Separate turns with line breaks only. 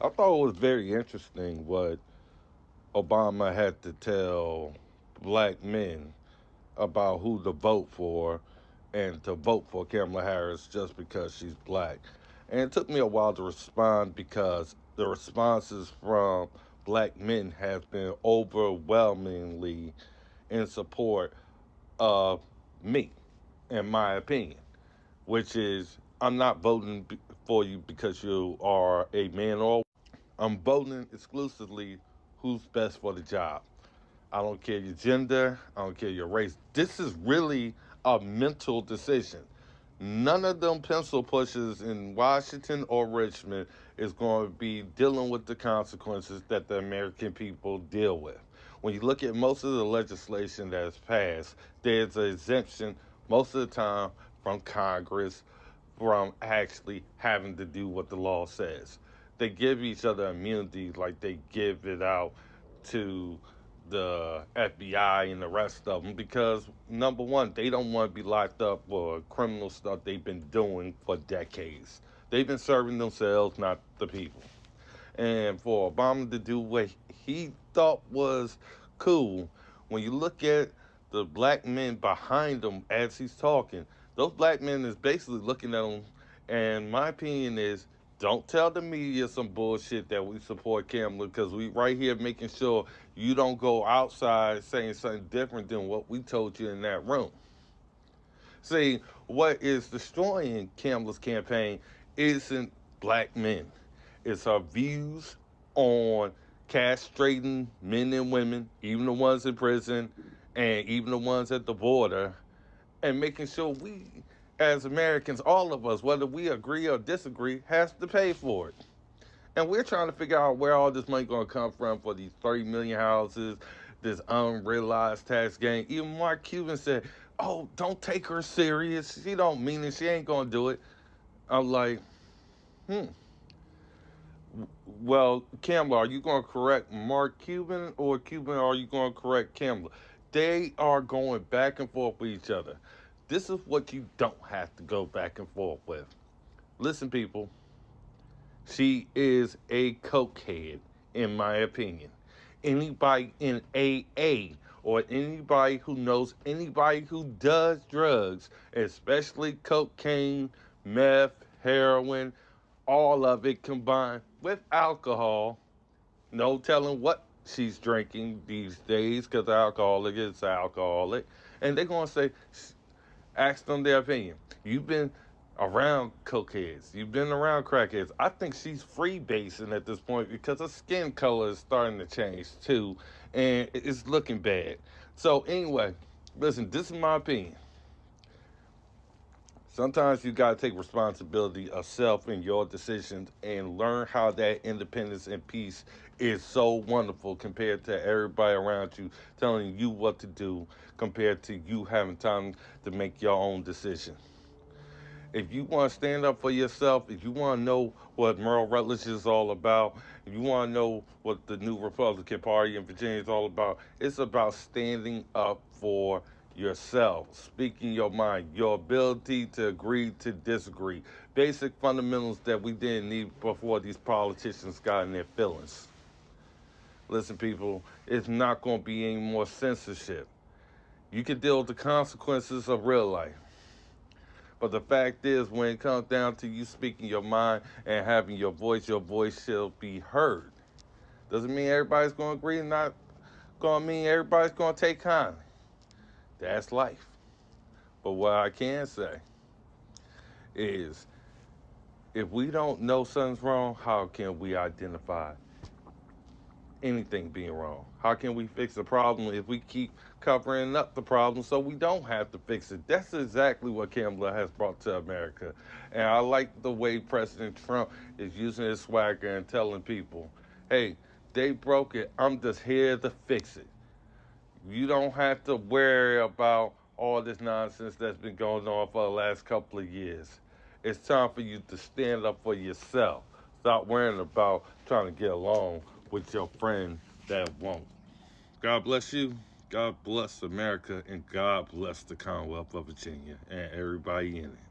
I thought it was very interesting what Obama had to tell black men about who to vote for and to vote for Kamala Harris just because she's black. And it took me a while to respond because the responses from black men have been overwhelmingly in support of me, in my opinion, which is I'm not voting for you because you are a man or I'm voting exclusively who's best for the job. I don't care your gender. I don't care your race. This is really a mental decision. None of them pencil pushers in Washington or Richmond is going to be dealing with the consequences that the American people deal with. When you look at most of the legislation that's passed, there's an exemption most of the time from Congress from actually having to do what the law says. They give each other immunity like they give it out to the FBI and the rest of them because number one, they don't want to be locked up for criminal stuff they've been doing for decades. They've been serving themselves, not the people. And for Obama to do what he thought was cool, when you look at the black men behind him as he's talking, those black men is basically looking at him. And my opinion is, don't tell the media some bullshit that we support Kamala because we right here making sure you don't go outside saying something different than what we told you in that room. See, what is destroying Kamala's campaign isn't black men. It's her views on castrating men and women, even the ones in prison and even the ones at the border, and making sure we, as Americans, all of us, whether we agree or disagree, has to pay for it. And we're trying to figure out where all this money going to come from for these 30 million houses, this unrealized tax gain. Even Mark Cuban said, "Oh, don't take her serious. She don't mean it. She ain't going to do it." I'm like, hmm. Well, Kamala, are you going to correct Mark Cuban or Cuban? Are you going to correct Kamala? They are going back and forth with each other. This is what you don't have to go back and forth with. Listen, people, she is a cokehead, in my opinion. Anybody in AA or anybody who knows anybody who does drugs, especially cocaine, meth, heroin, all of it combined with alcohol, no telling what she's drinking these days because alcoholic is alcoholic. And they're going to say, ask them their opinion. You've been around cokeheads. You've been around crackheads. I think she's freebasing at this point because her skin color is starting to change too, and it's looking bad. So anyway, listen, this is my opinion. Sometimes you gotta take responsibility of self and your decisions and learn how that independence and peace is so wonderful compared to everybody around you telling you what to do compared to you having time to make your own decision. If you want to stand up for yourself, if you want to know what Merle Rutledge is all about, if you want to know what the new Republican Party in Virginia is all about, it's about standing up for yourself, speaking your mind, your ability to agree to disagree. Basic fundamentals that we didn't need before these politicians got in their feelings. Listen, people, it's not going to be any more censorship. You can deal with the consequences of real life. But the fact is, when it comes down to you speaking your mind and having your voice shall be heard. Doesn't mean everybody's going to agree, not going to mean everybody's going to take kindly. That's life. But what I can say is, if we don't know something's wrong, how can we identify anything being wrong? How can we fix the problem if we keep covering up the problem so we don't have to fix it? That's exactly what Kamala has brought to America. And I like the way President Trump is using his swagger and telling people, hey, they broke it. I'm just here to fix it. You don't have to worry about all this nonsense that's been going on for the last couple of years. It's time for you to stand up for yourself. Stop worrying about trying to get along with your friend that won't. God bless you. God bless America. And God bless the Commonwealth of Virginia and everybody in it.